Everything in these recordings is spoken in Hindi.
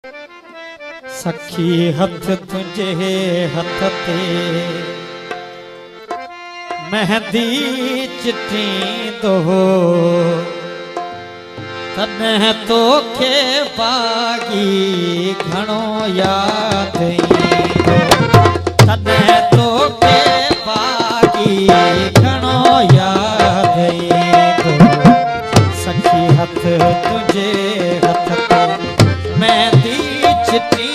सखी हथ तुझे हथ ते मेहंदी चिट्ठी दो तने तो के बागी घणो याद तने तो के बागी घणो याद सखी हथ तुझे हथ ते मेहंदी चिट्ठी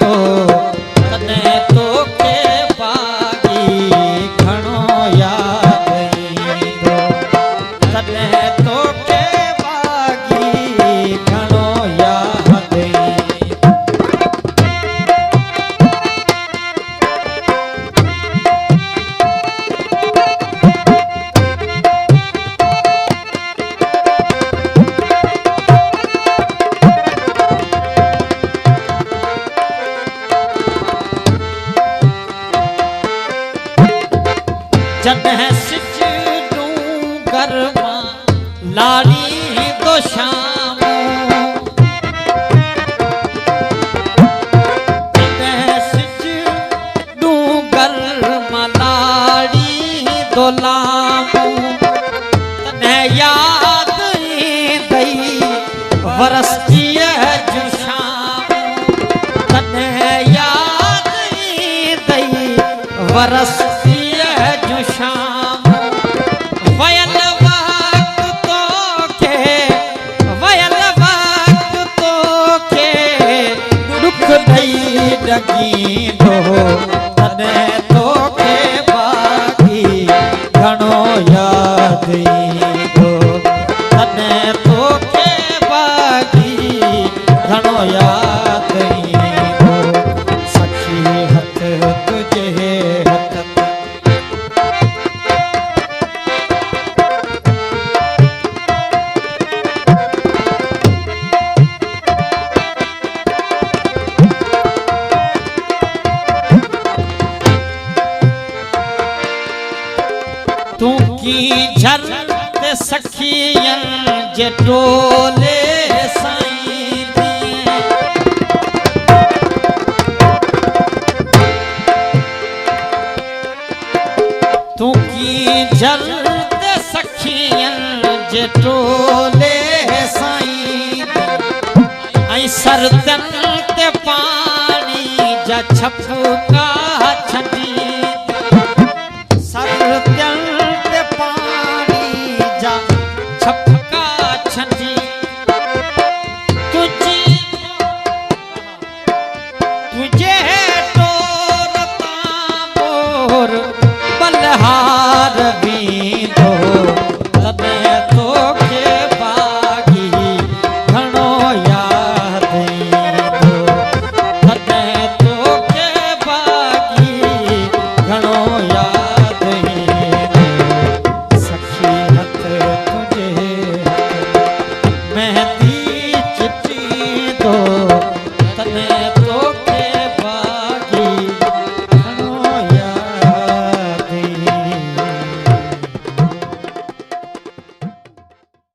दो तने तो के बागी घणो याद तने तो के बागी घणो याद जन्ह सिज डूंगर मां लाड़ी दो शाम जन्ह सिज डूंगर मां लाड़ी दो लाम तन्हे याद दई वरस जो शाम तन्हे याद दई वरस शाम वयल वक्त तो के दुख दई डगी दो तने तो के बागी घणो याद दो तने तो के बागी घणो याद दो सखी हथ तुझे हथ तू की झर ते सखियन जे टोले साईं तू की झर ते सखियन जे टोले साईं आई सरदन ते पानी जा छपका छॾी